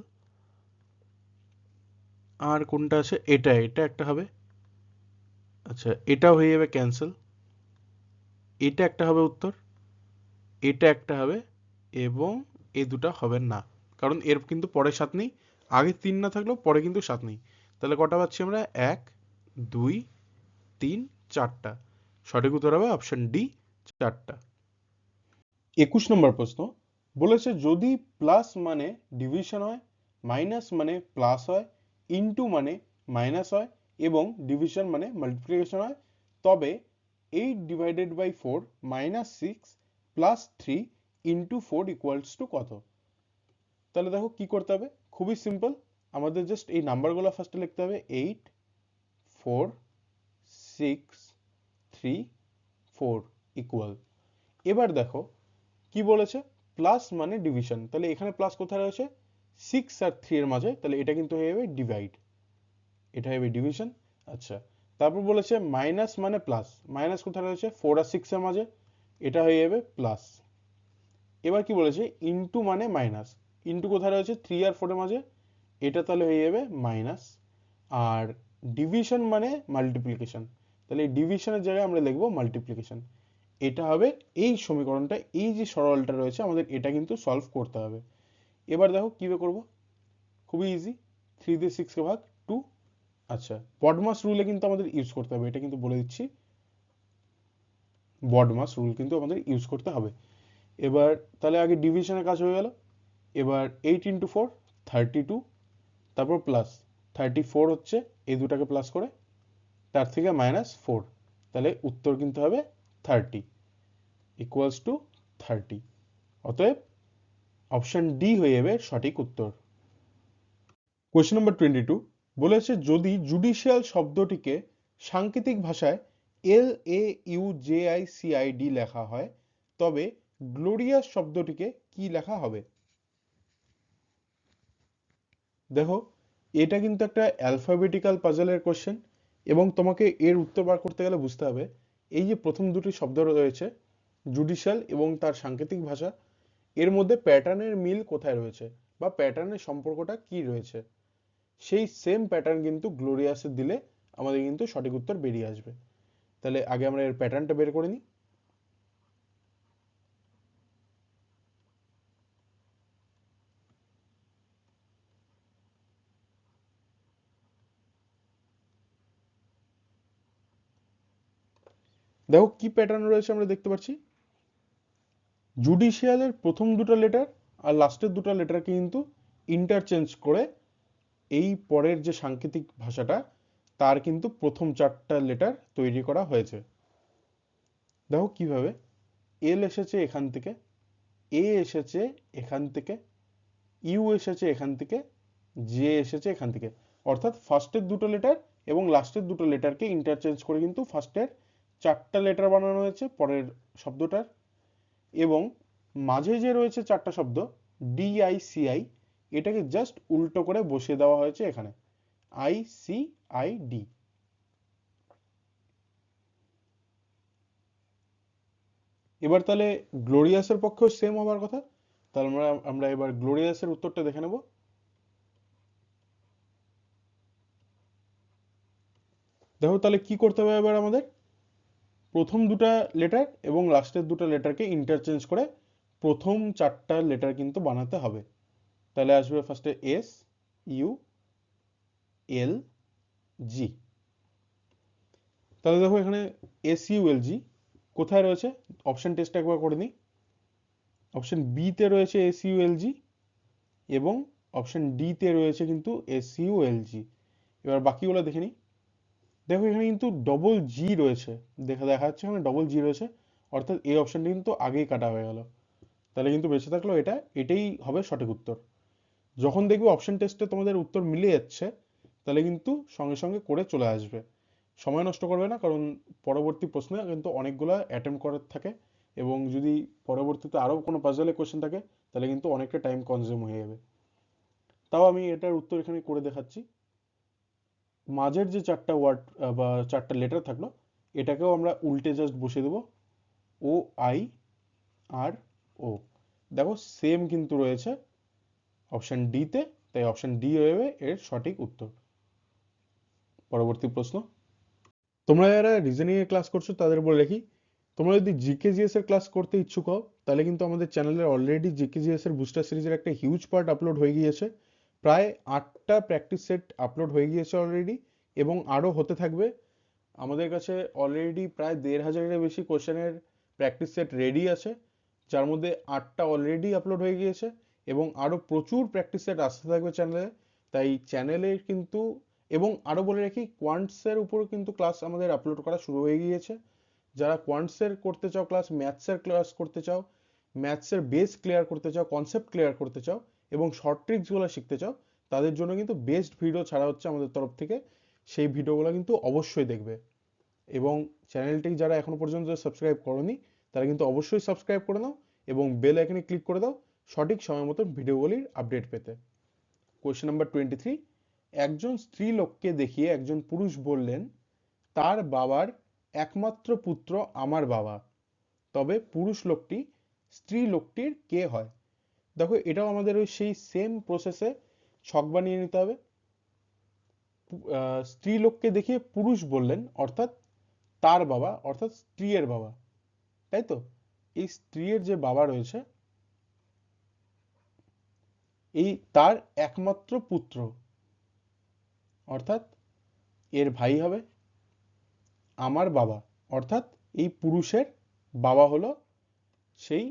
আর কোনটা আছে? এটা একটা হবে। আচ্ছা, এটাও হয়ে যাবে ক্যান্সেল। এটা একটা হবে উত্তর, এটা একটা হবে, এবং এই দুটা হবে না, কারণ এর কিন্তু পরে 7 নেই। আগে 3 না থাকলেও পরে কিন্তু 7 নেই। তাহলে কটা পাচ্ছি আমরা? 1, 2, 3, 4টা। সঠিক উত্তর হবে অপশন ডি, 4টা। 21 নম্বর প্রশ্ন বলেছে, যদি প্লাস মানে ডিভিশন হয়, মাইনাস মানে প্লাস হয়, ইনটু মানে মাইনাস হয় এবং ডিভিশন মানে মাল্টিপ্লিকেশন হয়, তবে 8/4 -6 +3 ইনটু 4 ইকুয়ালস টু কত? তাহলে দেখো কি করতে হবে, খুবই সিম্পল। আমাদের জাস্ট এই নাম্বারগুলো ফার্স্টে লিখতে হবে, 8, 4, 6, 3, 4 ইকুয়াল। এবার দেখো কি বলেছে, প্লাস মানে ডিভিশন, তাহলে এখানে প্লাস কোথায় রয়েছে? 6 আর 3 এর মাঝে, তাহলে এটা কিন্তু হয়ে যাবে ডিভাইড, এটা হবে ডিভিশন। আচ্ছা, তারপর বলেছে মাইনাস মানে প্লাস, মাইনাস কোথায় রয়েছে? 4 আর 6 এর মাঝে, এটা হয়ে যাবে প্লাস। এবার কি বলেছে? ইনটু মানে মাইনাস, ইনটু কোথায় রয়েছে? 3 আর 4 এর মাঝে, এটা তাহলে হয়ে যাবে মাইনাস। আর ডিভিশন মানে মাল্টিপ্লিকেশন, তাহলে এই ডিভিশনের জায়গায় আমরা লিখবো মাল্টিপ্লিকেশন। এটা হবে এই সমীকরণটা, এই যে সরলটা রয়েছে আমাদের এটা কিন্তু সলভ করতে হবে। এবার দেখো কিভাবে করব, খুবই ইজি। 3 দিয়ে 6 কে ভাগ, 2। আচ্ছা, বডমাস রুলে কিন্তু আমাদের ইউজ করতে হবে, এটা কিন্তু বলে দিচ্ছি, বডমাস রুল কিন্তু আমাদের ইউজ করতে হবে। এবার তাহলে আগে ডিভিশনের কাজ হয়ে গেল। এবার 8 ইন্টু 4, 32, তারপর প্লাস 34 হচ্ছে, এই দুটাকে প্লাস করে তার থেকে -4, তাহলে উত্তর কিন্তু হবে 30 ইকুয়ালস টু 30। অতএব অপশন ডি হয়ে যাবে সঠিক উত্তর। কোয়েশ্চেন নাম্বার 22 বলেছে, যদি জুডিশিয়াল শব্দটিকে সাংকেতিক ভাষায় LAUJICID লেখা হয়, তবে গ্লোরিয়াস শব্দটিকে কি লেখা হবে? দেখো এটা কিন্তু একটা অ্যালফাবেটিক্যাল পাজলের কোশ্চেন, এবং তোমাকে এর উত্তর বার করতে গেলে বুঝতে হবে এই যে প্রথম দুটি শব্দ রয়েছে, জুডিশিয়াল এবং তার সাংকেতিক ভাষা, এর মধ্যে প্যাটার্নের মিল কোথায় রয়েছে বা প্যাটার্নের সম্পর্কটা কি রয়েছে। সেই সেম প্যাটার্ন কিন্তু গ্লোরিয়াসে দিলে আমাদের কিন্তু সঠিক উত্তর বেরিয়ে আসবে। তাহলে আগে আমরা এর প্যাটার্নটা বের করে নিই। দেখো কি প্যাটার্ন রয়েছে আমরা দেখতে পাচ্ছি, জুডিশিয়ালের প্রথম দুটো লেটার আর লাস্টের দুটো লেটারকে কিন্তু ইন্টারচেঞ্জ করে এই পরের যে সাংকেতিক ভাষাটা তার কিন্তু প্রথম 4টা লেটার তৈরি করা হয়েছে। দেখো কিভাবে, এল এসেছে এখান থেকে, এ এসেছে এখান থেকে, ইউ এসেছে এখান থেকে, জে এসেছে এখান থেকে। অর্থাৎ ফার্স্টের দুটো লেটার এবং লাস্টের দুটো লেটারকে ইন্টারচেঞ্জ করে কিন্তু ফার্স্টের 4টা লেটার বানানো হয়েছে পরের শব্দটার, এবং মাঝে যে রয়েছে 4টা শব্দ DICI, এটাকে জাস্ট উল্টো করে বসিয়ে দেওয়া হয়েছে এখানে, ICID। এবার তাহলে গ্লোরিয়াসের পক্ষেও সেম হবার কথা, তাহলে আমরা আমরা এবার গ্লোরিয়াসের উত্তরটা দেখে নেব। দেখো তাহলে কি করতে হবে এবার আমাদের, প্রথম দুটা লেটার এবং লাস্টের দুটো লেটারকে ইন্টারচেঞ্জ করে প্রথম 4টা লেটার কিন্তু বানাতে হবে। তাহলে আসবে ফার্স্টে SULG। তাহলে দেখো এখানে SULG কোথায় রয়েছে, অপশন টেস্ট একবার করে নিই। অপশন বি তে রয়েছে SULG এবং অপশন ডি তে রয়েছে কিন্তু SULG। এবার বাকিগুলো দেখে নিই। দেখো এখানে কিন্তু ডবল জি রয়েছে, দেখা দেখা যাচ্ছে এখানে ডবল জি রয়েছে, অর্থাৎ এই অপশনটা কিন্তু আগেই কাটা হয়ে গেল। তাহলে কিন্তু বেঁচে থাকলো এটা, এটাই হবে সঠিক উত্তর। যখন দেখবে অপশন টেস্টে তোমাদের উত্তর মিলে যাচ্ছে, তাহলে কিন্তু সঙ্গে সঙ্গে করে চলে আসবে, সময় নষ্ট করবে না, কারণ পরবর্তী প্রশ্নে কিন্তু অনেকগুলো অ্যাটেম্প করার থাকে, এবং যদি পরবর্তীতে আরও কোনো পাজলের কোশ্চেন থাকে তাহলে কিন্তু অনেকটা টাইম কনজিউম হয়ে যাবে। তাও আমি এটার উত্তর এখানে করে দেখাচ্ছি। মাঝের যে চারটা ওয়ার্ড বা চারটা লেটার থাকলো, এটাকেও আমরা উল্টে জাস্ট বসিয়ে দেবো, ও আই আর ও। দেখো সেম কিন্তু রয়েছে অপশন ডি তে, তাই অপশন ডি হয়ে যাবে এর সঠিক উত্তর। পরবর্তী প্রশ্ন, তোমরা যারা রিজনিং এর ক্লাস করছো তাদের বলে রাখি, তোমরা যদি জিকে জিএস এর ক্লাস করতে ইচ্ছুক হও, তাহলে কিন্তু আমাদের চ্যানেলে অলরেডি জিকে জিএস এর বুস্টার সিরিজের একটা হিউজ পার্ট আপলোড হয়ে গিয়েছে। প্রায় 8টা প্র্যাকটিস সেট আপলোড হয়ে গিয়েছে অলরেডি, এবং আরও হতে থাকবে। আমাদের কাছে অলরেডি প্রায় 1500-এর বেশি কোশ্চেনের প্র্যাকটিস সেট রেডি আছে, যার মধ্যে 8টা অলরেডি আপলোড হয়ে গিয়েছে, এবং আরও প্রচুর প্র্যাকটিস সেট আসতে থাকবে চ্যানেলে। তাই চ্যানেলে কিন্তু, এবং আরও বলে রাখি, কোয়ান্টসের উপর কিন্তু ক্লাস আমাদের আপলোড করা শুরু হয়ে গিয়েছে। যারা কোয়ান্টসের করতে চাও ক্লাস, ম্যাথসের ক্লাস করতে চাও, ম্যাথসের বেস ক্লিয়ার করতে চাও, কনসেপ্ট ক্লিয়ার করতে চাও, এবং শর্ট ট্রিক্সগুলো শিখতে চাও, তাদের জন্য কিন্তু বেস্ট ভিডিও ছাড়া হচ্ছে আমাদের তরফ থেকে। সেই ভিডিওগুলো কিন্তু অবশ্যই দেখবে। এবং চ্যানেলটি যারা এখনো পর্যন্ত সাবস্ক্রাইব করোনি, তারা কিন্তু অবশ্যই সাবস্ক্রাইব করে নাও, এবং বেল আইকনে ক্লিক করে দাও সঠিক সময় মতো ভিডিওগুলির আপডেট পেতে। কোয়েশ্চেন নাম্বার 23, একজন স্ত্রী লোককে দেখিয়ে একজন পুরুষ বললেন, তার বাবার একমাত্র পুত্র আমার বাবা, তবে পুরুষ লোকটি স্ত্রী লোকটির কে হয়? দেখো এটাও আমাদের ওই সেই সেম প্রসেসে ছক বানিয়ে নিতে হবে। স্ত্রী লোককে দেখিয়ে পুরুষ বললেন, অর্থাৎ তার বাবা, অর্থাৎ স্ত্রীর বাবা, তাই তো? এই স্ত্রীর যে বাবা রয়েছে, এই তার একমাত্র পুত্র, অর্থাৎ এর ভাই হবে আমার বাবা, অর্থাৎ এই পুরুষের বাবা হলো সেই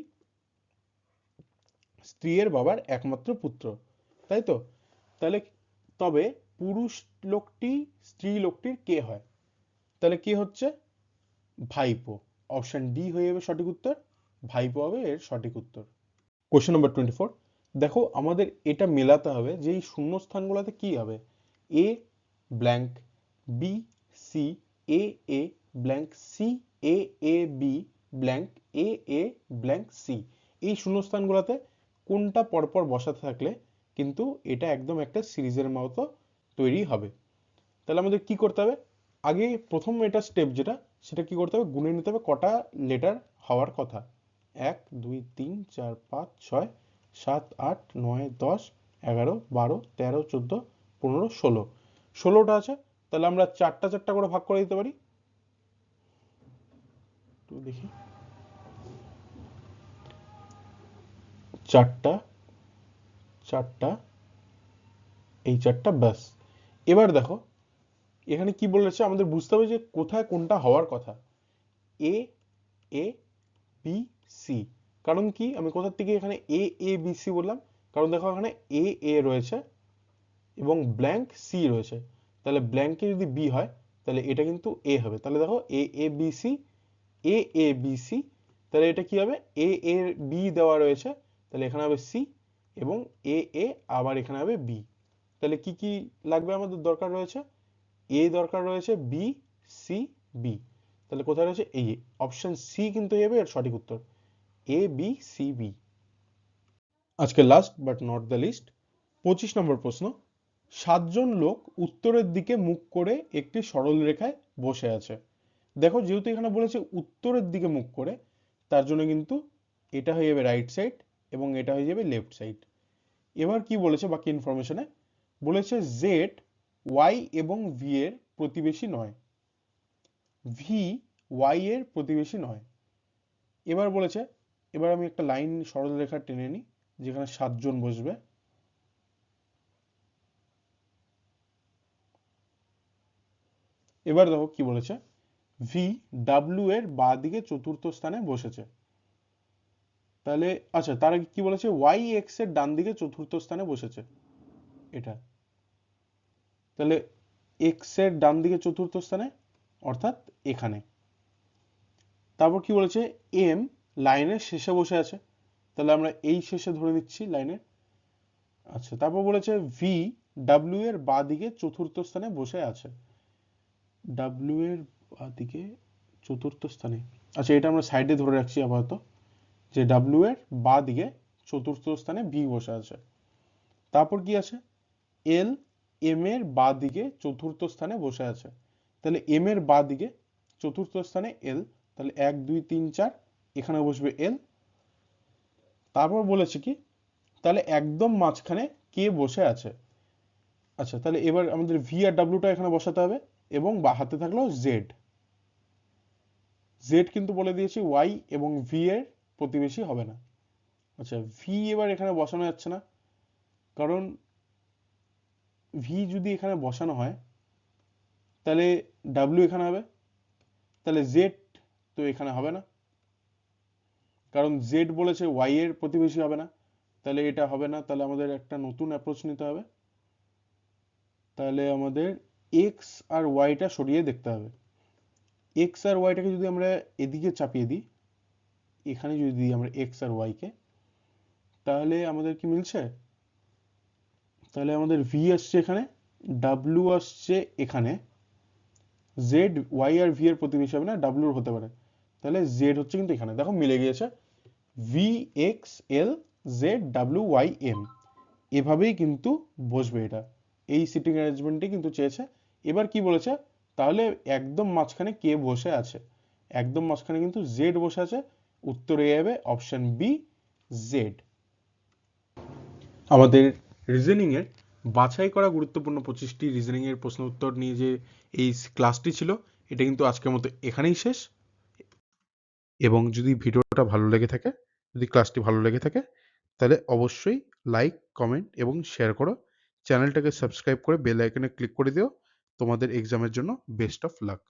স্ত্রীর বাবার একমাত্র পুত্র, তাই তো? তাহলে তবে পুরুষ লোকটি স্ত্রী লোকটির কে হয়? তাহলে কে হচ্ছে? ভাইপো। অপশন ডি হয়ে যাবে সঠিক উত্তর, ভাইপো হবে এর সঠিক উত্তর। কোশ্চেন নাম্বার 24, দেখো আমাদের এটা মেলাতে হবে যে এই শূন্য স্থানগুলোতে কি হবে। A blank, B C, A A blank, C A A B blank, A A blank C. এই শূন্যস্থানগুলোতে কোনটা পরপর বসাতে থাকলে কিন্তু এটা একদম একটা সিরিজের মতো তৈরি হবে। তাহলে আমাদের কি করতে হবে? আগে প্রথম এটা স্টেপ যেটা, সেটা কি করতে হবে, গুনে নিতে হবে কটা লেটার হওয়ার কথা। 1 2 3 4 5 6 7 8 9 10 11 12 13 14 15 16, 16টা আছে। তাহলে আমরা চারটা চারটা করে ভাগ করে দিতে পারি। তো দেখি, চারটা, চারটা, এই চারটা, ব্যাস। এবার দেখো এখানে কি বলেছে, আমাদের বুঝতে হবে যে কোথায় কোনটা হওয়ার কথা। এ এ বি সি, কারণ কি আমি কোথা থেকে এখানে এ এ বি সি বললাম? কারণ দেখো এখানে এ এ রয়েছে এবং ব্ল্যাঙ্ক সি রয়েছে, তাহলে ব্ল্যাঙ্কে যদি বি হয় তাহলে এটা কিন্তু এ হবে। তাহলে দেখো এ A B C, A A B C, তাহলে এটা কি হবে, এ এর বি দেওয়া রয়েছে, তাহলে এখানে হবে সি, এবং এ এ আবার এখানে হবে বি। তাহলে কি কি লাগবে, আমাদের দরকার রয়েছে এ, দরকার রয়েছে বি, সি, বি। তাহলে কোথায় রয়েছে, এই অপশন সি কিন্তু হবে এর সঠিক উত্তর, এ বি সি বি। আজকে last but not the least, 25 নম্বর প্রশ্ন, 7জন লোক উত্তরের দিকে মুখ করে একটি সরল রেখায় বসে আছে। দেখো যেহেতু এখানে বলেছে উত্তরের দিকে মুখ করে, তার জন্য কিন্তু এটা হয়ে যাবে রাইট সাইড এবং এটা হয়ে যাবে লেফট সাইড। এবার কি বলেছে বাকি ইনফরমেশনে, বলেছে জেড ওয়াই এবং ভি এর প্রতিবেশী নয়, ভি ওয়াই এর প্রতিবেশী নয়। এবার বলেছে, এবার আমি একটা লাইন সরল রেখা টেনে নিই যেখানে 7জন বসবে। এবার দেখো কি বলেছে, ভি ডাব্লিউ এর বাঁ দিকে চতুর্থ স্থানে বসেছে। তাহলে আচ্ছা, তার আগে কি বলেছে, ওয়াই এক্স এর ডান দিকে চতুর্থ স্থানে বসেছে এটা। তাহলে এক্স এর ডান দিকে চতুর্থ স্থানে, অর্থাৎ এখানে। তারপর কি বলেছে, এম লাইনের শেষে বসে আছে। তাহলে আমরা এই শেষে ধরে নিচ্ছি লাইনে। আচ্ছা, তারপর বলেছে ভি ডাব্লিউ এর বাঁ দিকে চতুর্থ স্থানে বসে আছে। ডাব্লিউ এর বাঁ দিকে চতুর্থ স্থানে, আচ্ছা এটা আমরা সাইডে ধরে রাখছি আপাতত, যে ডাব্লিউ এর বাঁ দিকে চতুর্থ স্থানে ভি বসে আছে। তারপর কি আছে, এল এম এর বাঁ দিকে চতুর্থ স্থানে বসে আছে। তাহলে এম এর বাঁ দিকে চতুর্থ স্থানে এল, তাহলে 1 2 3 4 এখানে বসবে এল। তারপর বলেছে কি, তাহলে একদম মাঝখানে কে বসে আছে। আচ্ছা, তাহলে এবার আমাদের ভি আর ডাব্লিউটা এখানে বসাতে হবে, এবং বা হাতে থাকলো জেড। জেড কিন্তু বলে দিয়েছি ওয়াই এবং ভি এর প্রতিবেশী হবে না। আচ্ছা, ভি এবার এখানে বসানো যাচ্ছে না, কারণ ভি যদি এখানে বসানো হয় তাহলে ডাব্লিউ এখানে হবে, তাহলে জেড তো এখানে হবে না, কারণ জেড বলেছে ওয়াই এর প্রতিবেশী হবে না, তাহলে এটা হবে না। তাহলে আমাদের একটা নতুন অ্যাপ্রোচ নিতে হবে। তাহলে আমাদের এক্স আর ওয়াইটা সরিয়ে দেখতে হবে। এক্স আর ওয়াইটাকে যদি আমরা এদিকে চাপিয়ে দিই, এখানে যদি দিই আমরা এক্স আর ওয়াইকে, তাহলে আমাদের কি মিলছে, তাহলে আমাদের ভি আসছে এখানে, ডাব্লিউ আসছে এখানে, জেড ওয়াই আর ভি এর প্রতিবেশী হবে না, ডাব্লিউর হতে পারে, তাহলে জেড হচ্ছে কিন্তু এখানে, দেখো মিলে গিয়েছে। V X L Z W Y M, এভাবেই কিন্তু বসবে এটা, এই সিটিং অ্যারেঞ্জমেন্টে কিন্তু চেয়েছে। এবার কি বলেছে, তাহলে একদম মাঝখানে কে বসে আছে, একদম মাঝখানে কিন্তু জেড বসে আছে, উত্তরে যাবে অপশন বি জেড। আমাদের রিজনিং এর বাছাই করা গুরুত্বপূর্ণ 25টি রিজনিং এর প্রশ্ন উত্তর নিয়ে যে এই ক্লাসটি ছিল, এটা কিন্তু আজকের মতো এখানেই শেষ। এবং যদি ভিডিওটা ভালো লেগে থাকে, যদি ক্লাসটি ভালো লেগে থাকে, তাহলে অবশ্যই লাইক, কমেন্ট এবং শেয়ার করো। চ্যানেলটাকে সাবস্ক্রাইব করে বেল আইকনে ক্লিক করে দিও। তোমাদের এক্সামের জন্য বেস্ট অফ লাক।